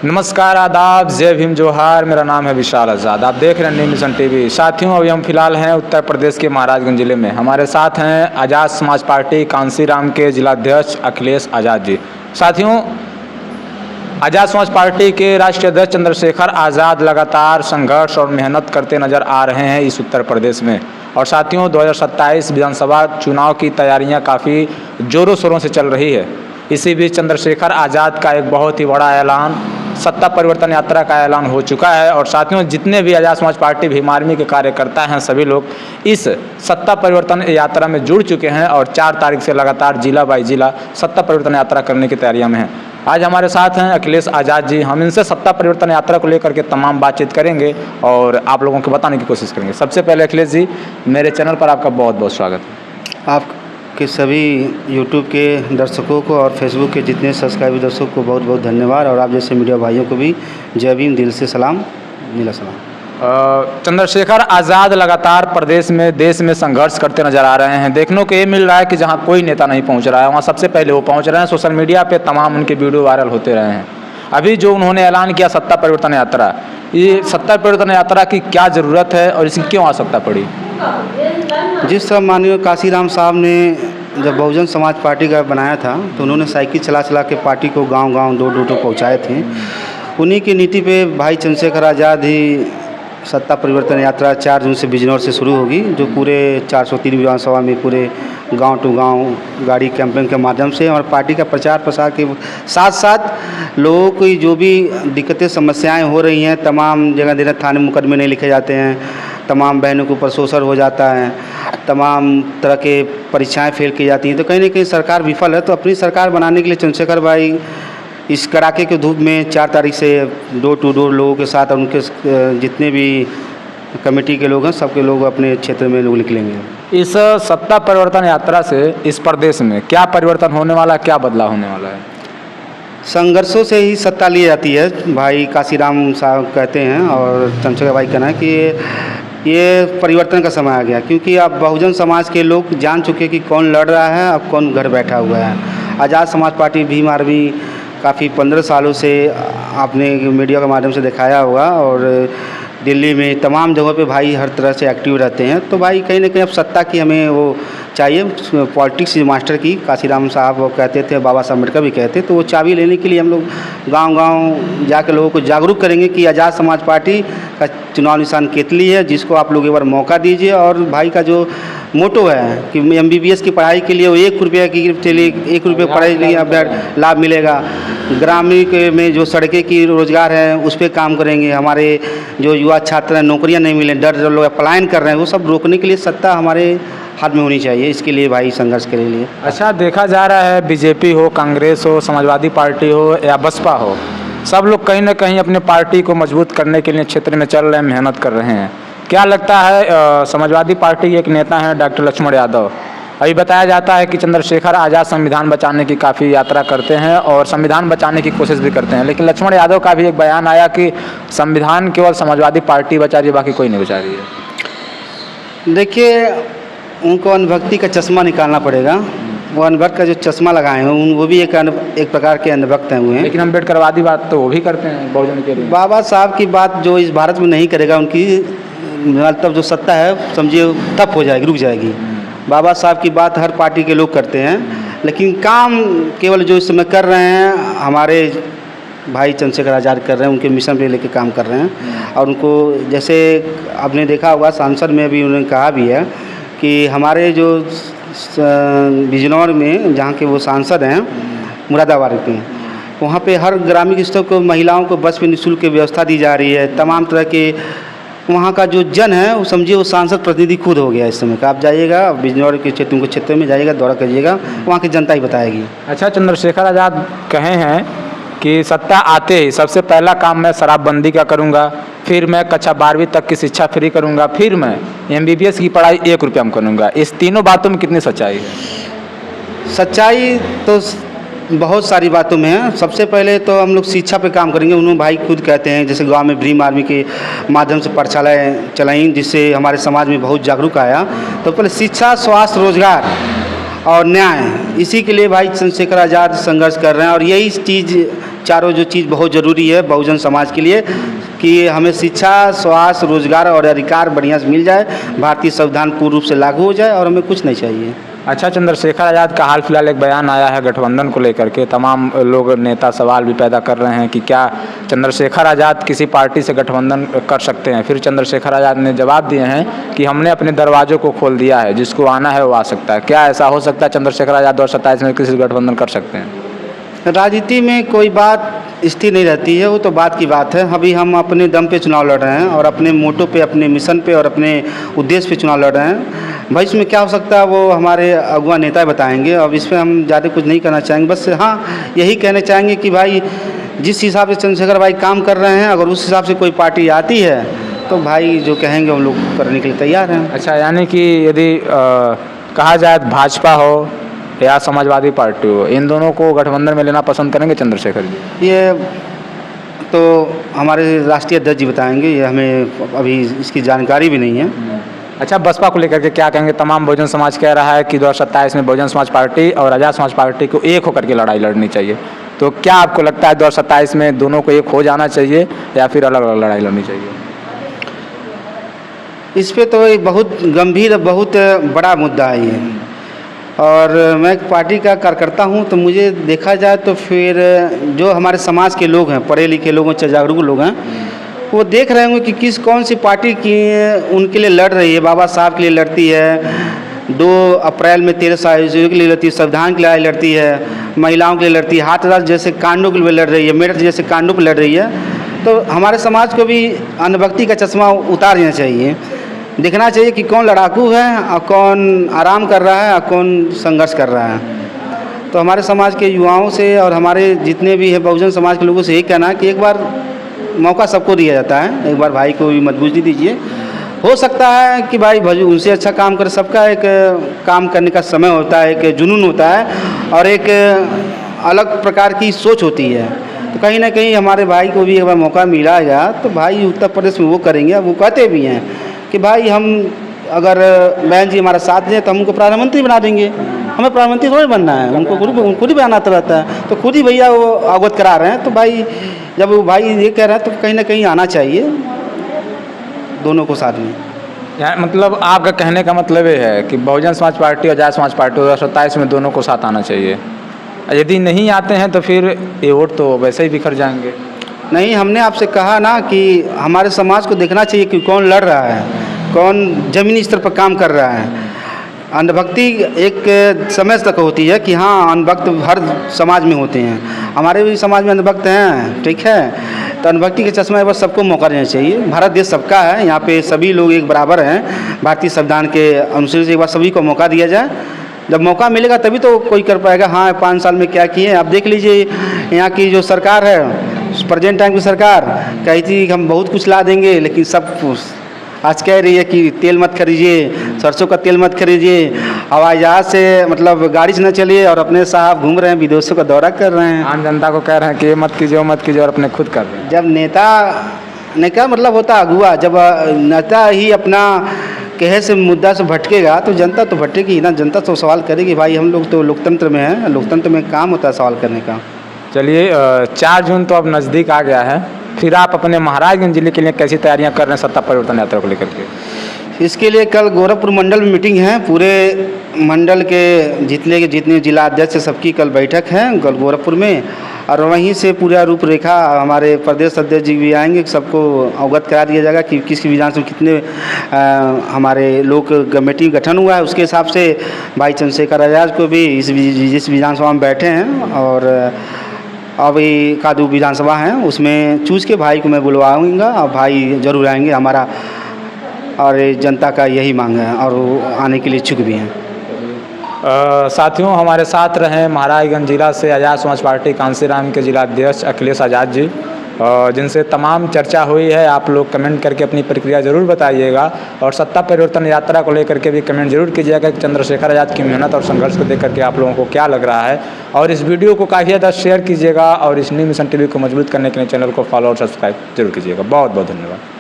नमस्कार, आदाब, जय भीम, जोहार। मेरा नाम है विशाल आज़ाद। आप देख रहे हैं न्यू मिशन टीवी। साथियों, अभी हम फिलहाल हैं उत्तर प्रदेश के महाराजगंज जिले में। हमारे साथ हैं आज़ाद समाज पार्टी कांसीराम के जिलाध्यक्ष अखिलेश आज़ाद जी। साथियों, आज़ाद समाज पार्टी के राष्ट्रीय अध्यक्ष चंद्रशेखर आज़ाद लगातार संघर्ष और मेहनत करते नजर आ रहे हैं इस उत्तर प्रदेश में। और साथियों, 2027 विधानसभा चुनाव की तैयारियां काफ़ी ज़ोरों शोरों से चल रही है। इसी बीच चंद्रशेखर आज़ाद का एक बहुत ही बड़ा ऐलान, सत्ता परिवर्तन यात्रा का ऐलान हो चुका है। और साथियों, जितने भी आज़ाद समाज पार्टी भीम आर्मी के कार्यकर्ता हैं, सभी लोग इस सत्ता परिवर्तन यात्रा में जुड़ चुके हैं और 4 तारीख से लगातार जिला बाई जिला सत्ता परिवर्तन यात्रा करने की तैयारियां में हैं। आज हमारे साथ हैं अखिलेश आज़ाद जी। हम इनसे सत्ता परिवर्तन यात्रा को लेकर के तमाम बातचीत करेंगे और आप लोगों को बताने की कोशिश करेंगे। सबसे पहले अखिलेश जी, मेरे चैनल पर आपका बहुत बहुत स्वागत है। आपके सभी यूट्यूब के दर्शकों को और फेसबुक के जितने सब्सक्राइबर दर्शकों को बहुत बहुत धन्यवाद, और आप जैसे मीडिया भाइयों को भी जय भीम, दिल से सलाम, नीला सलाम। चंद्रशेखर आज़ाद लगातार प्रदेश में, देश में संघर्ष करते नजर आ रहे हैं। देखने को ये मिल रहा है कि जहां कोई नेता नहीं पहुंच रहा है, वहां सबसे पहले वो पहुंच रहे हैं। सोशल मीडिया पे तमाम उनके वीडियो वायरल होते रहे हैं। अभी जो उन्होंने ऐलान किया सत्ता परिवर्तन यात्रा, ये सत्ता परिवर्तन यात्रा की क्या ज़रूरत है और इसकी क्यों आवश्यकता पड़ी? जिस तरह माननीय कांसीराम साहब ने जब बहुजन समाज पार्टी का बनाया था, तो उन्होंने साइकिल चला चला के पार्टी को गांव-गांव, डोर-डोर तक पहुँचाए थे। उन्हीं की नीति पे भाई चंद्रशेखर आज़ाद ही सत्ता परिवर्तन यात्रा 4 जून से बिजनौर से शुरू होगी, जो पूरे 403 विधानसभा में पूरे गांव टू गांव गाड़ी कैंपेन के माध्यम से और पार्टी का प्रचार प्रसार के साथ साथ लोगों की जो भी दिक्कतें समस्याएं हो रही हैं, तमाम जगह थाने मुकदमे नहीं लिखे जाते हैं, तमाम बहनों के ऊपर शोषण हो जाता है, तमाम तरह के परीक्षाएं फेल की जाती हैं, तो कहीं ना कहीं सरकार विफल है। तो अपनी सरकार बनाने के लिए चंद्रशेखर भाई इस कड़ाके के धूप में 4 तारीख से डोर टू डोर लोगों के साथ और उनके जितने भी कमेटी के लोग हैं, सबके लोग अपने क्षेत्र में लोग निकलेंगे। इस सत्ता परिवर्तन यात्रा से इस प्रदेश में क्या परिवर्तन होने वाला है, क्या बदलाव होने वाला है? संघर्षों से ही सत्ता ली जाती है, भाई कांसीराम साहब कहते हैं और चंद्रशेखर भाई कहना है कि ये परिवर्तन का समय आ गया, क्योंकि अब बहुजन समाज के लोग जान चुके कि कौन लड़ रहा है, अब कौन घर बैठा हुआ है। आज़ाद समाज पार्टी भीम आर्मी काफ़ी 15 सालों से आपने मीडिया के माध्यम से दिखाया होगा, और दिल्ली में तमाम जगहों पे भाई हर तरह से एक्टिव रहते हैं। तो भाई कहीं ना कहीं अब सत्ता की हमें वो चाहिए, पॉलिटिक्स मास्टर की कांसीराम साहब वो कहते थे, बाबा साहब अम्बेडकर भी कहते। तो वो चाबी लेने के लिए हम लोग गांव-गांव जाकर लोगों को जागरूक करेंगे कि आज़ाद समाज पार्टी का चुनाव निशान केतली है, जिसको आप लोग एक बार मौका दीजिए। और भाई का जो मोटो है कि MBBS की पढ़ाई के लिए वो 1 रुपये की चलिए 1 रुपये पढ़ाई के लिए अब लाभ मिलेगा। ग्रामीण में जो सड़कें की रोज़गार है उस पर काम करेंगे। हमारे जो युवा छात्र हैं, नौकरियां नहीं मिले, डर जो लोग पलायन कर रहे हैं, वो सब रोकने के लिए सत्ता हमारे हाथ में होनी चाहिए। इसके लिए भाई संघर्ष के लिए। अच्छा, देखा जा रहा है बीजेपी हो, कांग्रेस हो, समाजवादी पार्टी हो या बसपा हो, सब लोग कहीं ना कहीं अपने पार्टी को मजबूत करने के लिए क्षेत्र में चल रहे हैं, मेहनत कर रहे हैं। क्या लगता है, समाजवादी पार्टी के एक नेता हैं डॉक्टर लक्ष्मण यादव, अभी बताया जाता है कि चंद्रशेखर आज़ाद संविधान बचाने की काफ़ी यात्रा करते हैं और संविधान बचाने की कोशिश भी करते हैं, लेकिन लक्ष्मण यादव का भी एक बयान आया कि संविधान केवल समाजवादी पार्टी बचा रही है, बाकी कोई नहीं बचा रही है। देखिए, उनको अनुभक्ति का चश्मा निकालना पड़ेगा। वो अनुभक्त का जो चश्मा लगाए हैं वो भी एक प्रकार के अनुभक्त हैं हुए। लेकिन अम्बेडकरवादी बात तो वो भी करते हैं बहुजन के लिए। बाबा साहब की बात जो इस भारत में नहीं करेगा, उनकी मतलब जो सत्ता है समझिए ठप हो जाएगी, रुक जाएगी। बाबा साहब की बात हर पार्टी के लोग करते हैं, लेकिन काम केवल जो इस समय कर रहे हैं हमारे भाई चंद्रशेखर आज़ाद कर रहे हैं, उनके मिशन पे लेके काम कर रहे हैं। और उनको जैसे आपने देखा होगा, सांसद में भी उन्होंने कहा भी है कि हमारे जो बिजनौर में जहाँ के वो सांसद हैं मुरादाबाद के, वहाँ पे हर ग्रामीण स्तर को महिलाओं को बस में निःशुल्क व्यवस्था दी जा रही है। तमाम तरह के वहाँ का जो जन है वो समझिए वो सांसद प्रतिनिधि खुद हो गया इस समय का। आप जाइएगा बिजनौर के क्षेत्र में जाइएगा, दौरा करिएगा, वहाँ की जनता ही बताएगी। अच्छा, चंद्रशेखर आज़ाद कहे हैं कि सत्ता आते ही सबसे पहला काम मैं शराबबंदी का करूंगा, फिर मैं कक्षा 12वीं तक की शिक्षा फ्री करूंगा, फिर मैं MBBS की पढ़ाई 1 रुपया में करूंगा। इस तीनों बातों में कितनी सच्चाई है? सच्चाई तो बहुत सारी बातों में है। सबसे पहले तो हम लोग शिक्षा पे काम करेंगे। उन्होंने भाई खुद कहते हैं जैसे गांव में भीम आर्मी के माध्यम से पाठशालाएँ चलाई, जिससे हमारे समाज में बहुत जागरूक आया। तो पहले शिक्षा, स्वास्थ्य, रोजगार और न्याय, इसी के लिए भाई चंद्रशेखर आज़ाद संघर्ष कर रहे हैं। और यही चीज़, चारों जो चीज़ बहुत ज़रूरी है बहुजन समाज के लिए, कि हमें शिक्षा, स्वास्थ्य, रोजगार और अधिकार बढ़िया से मिल जाए, भारतीय संविधान पूर्ण रूप से लागू हो जाए और हमें कुछ नहीं चाहिए। अच्छा, चंद्रशेखर आज़ाद का हाल फिलहाल एक बयान आया है गठबंधन को लेकर के। तमाम लोग, नेता सवाल भी पैदा कर रहे हैं कि क्या चंद्रशेखर आज़ाद किसी पार्टी से गठबंधन कर सकते हैं। फिर चंद्रशेखर आज़ाद ने जवाब दिए हैं कि हमने अपने दरवाज़ों को खोल दिया है, जिसको आना है वो आ सकता है। क्या ऐसा हो सकता है चंद्रशेखर आज़ाद 2027 में किसी से गठबंधन कर सकते हैं? राजनीति में कोई बात स्थिर नहीं रहती है, वो तो बात की बात है। अभी हम अपने दम पे चुनाव लड़ रहे हैं और अपने मोटो पे, अपने मिशन पे और अपने उद्देश्य पे चुनाव लड़ रहे हैं। भविष्य में क्या हो सकता है वो हमारे अगुआ नेता बताएंगे। अब इस पर हम ज़्यादा कुछ नहीं करना चाहेंगे। बस हाँ, यही कहना चाहेंगे कि भाई जिस हिसाब से चंद्रशेखर भाई काम कर रहे हैं, अगर उस हिसाब से कोई पार्टी आती है तो भाई जो कहेंगे हम लोग करने के लिए तैयार हैं। अच्छा, यानी कि यदि कहा जाए भाजपा हो या समाजवादी पार्टी हो, इन दोनों को गठबंधन में लेना पसंद करेंगे चंद्रशेखर जी? ये तो हमारे राष्ट्रीय अध्यक्ष जी बताएंगे, ये हमें अभी इसकी जानकारी भी नहीं है। अच्छा, बसपा को लेकर के क्या कहेंगे? तमाम बहुजन समाज कह रहा है कि 2027 में बहुजन समाज पार्टी और आज़ाद समाज पार्टी को एक होकर के लड़ाई लड़नी चाहिए। तो क्या आपको लगता है 2027 में दोनों को एक हो जाना चाहिए या फिर अलग अलग लड़ाई लड़नी चाहिए? इस पे तो एक बहुत गंभीर, बहुत बड़ा मुद्दा है ये। और मैं एक पार्टी का कार्यकर्ता हूँ, तो मुझे देखा जाए तो फिर जो हमारे समाज के लोग हैं, पढ़े लिखे लोग हैं, जागरूक लोग हैं, वो देख रहे होंगे कि कौन सी पार्टी की उनके लिए लड़ रही है। बाबा साहब के लिए लड़ती है, 2 अप्रैल में 13 साल के लिए लड़ती है, संविधान के लिए लड़ती है, महिलाओं के लिए लड़ती है, हाथरस जैसे कांडों के लिए लड़ रही है, मेरठ जैसे कांडों पर लड़ रही है। तो हमारे समाज को भी अंधभक्ति का चश्मा उतार देना चाहिए। देखना चाहिए कि कौन लड़ाकू है और कौन आराम कर रहा है और कौन संघर्ष कर रहा है। तो हमारे समाज के युवाओं से और हमारे जितने भी है बहुजन समाज के लोगों से यही कहना है कि एक बार मौका सबको दिया जाता है, एक बार भाई को भी मजबूती दीजिए। हो सकता है कि भाई उनसे अच्छा काम करे। सबका एक काम करने का समय होता है, एक जुनून होता है और एक अलग प्रकार की सोच होती है। तो कहीं ना कहीं हमारे भाई को भी एक बार मौका मिलेगा तो भाई उत्तर प्रदेश में वो करेंगे। वो कहते भी हैं कि भाई हम अगर बहन जी हमारा साथ दें तो हम उनको प्रधानमंत्री बना देंगे। हमें प्रधानमंत्री थोड़ी बनना है, उनको खुद ही बनाना रहता है। तो खुद ही भैया वो अवगत करा रहे हैं। तो भाई जब वो भाई ये कह रहे हैं तो कहीं ना कहीं आना चाहिए दोनों को साथ में। मतलब आपका कहने का मतलब ये है कि बहुजन समाज पार्टी और आज़ाद समाज पार्टी 2027 में दोनों को साथ आना चाहिए। यदि नहीं आते हैं तो फिर ये वोट तो वैसे ही बिखर जाएंगे। नहीं, हमने आपसे कहा ना कि हमारे समाज को देखना चाहिए कि कौन लड़ रहा है, कौन ज़मीनी स्तर पर काम कर रहा है। अंधभक्ति एक समय तक होती है कि हाँ, अंधभक्त हर समाज में होते हैं, हमारे भी समाज में अंधभक्त हैं, ठीक है। तो अंधभक्ति के चश्मे पर सबको मौका देना चाहिए। भारत देश सबका है, यहाँ पे सभी लोग एक बराबर हैं। भारतीय संविधान के अनुसार एक बार सभी को मौका दिया जाए। जब मौका मिलेगा तभी तो कोई कर पाएगा। हाँ, 5 साल में क्या किए आप देख लीजिए। यहाँ की जो सरकार है, प्रेजेंट टाइम की सरकार कही थी कि हम बहुत कुछ ला देंगे, लेकिन सब आज कह रही है कि तेल मत खरीदिए, सरसों का तेल मत खरीदिए, हवाई जहाज से मतलब गाड़ी से न चलिए, और अपने साहब घूम रहे हैं, विदेशों का दौरा कर रहे हैं। आम जनता को कह रहे हैं कि ये मत कीजिए, वो मत कीजिए, और अपने खुद कर रहे हैं। जब नेता ने क्या मतलब होता अगुआ, जब नेता ही अपना कहे से मुद्दा से भटकेगा तो जनता तो भटकेगी ना। जनता तो सवाल करेगी। भाई हम लोग तो लोकतंत्र में हैं, लोकतंत्र में काम होता है सवाल करने का। चलिए, 4 जून तो अब नज़दीक आ गया है, फिर आप अपने महाराजगंज जिले के लिए कैसी तैयारियां कर रहे हैं सत्ता परिवर्तन यात्रा को लेकर के? इसके लिए कल गोरखपुर मंडल में मीटिंग है। पूरे मंडल के जितने जिला अध्यक्ष सबकी कल बैठक है कल गोरखपुर में, और वहीं से पूरा रूपरेखा हमारे प्रदेश अध्यक्ष जी भी आएंगे, सबको अवगत करा दिया जाएगा कि किस विधानसभा में कितने हमारे लोग कमेटी गठन हुआ है। उसके हिसाब से भाई चंद्रशेखर आज़ाद को भी जिस विधानसभा में बैठे हैं, और अभी कादू विधानसभा है, उसमें चूज के भाई को मैं बुलवाऊंगा और भाई जरूर आएंगे हमारा, और जनता का यही मांग है और वो आने के लिए इच्छुक भी हैं। साथियों, हमारे साथ रहे महाराजगंज जिला से आज़ाद समाज पार्टी कांसीराम के जिला अध्यक्ष अखिलेश आज़ाद जी, जिनसे तमाम चर्चा हुई है। आप लोग कमेंट करके अपनी प्रतिक्रिया ज़रूर बताइएगा, और सत्ता परिवर्तन यात्रा को लेकर के भी कमेंट जरूर कीजिएगा कि चंद्रशेखर आज़ाद की मेहनत और संघर्ष को देख करके आप लोगों को क्या लग रहा है। और इस वीडियो को काफ़ी ज़्यादा शेयर कीजिएगा, और इस न्यू मिशन टीवी को मजबूत करने के लिए चैनल को फॉलो और सब्सक्राइब जरूर कीजिएगा। बहुत बहुत धन्यवाद।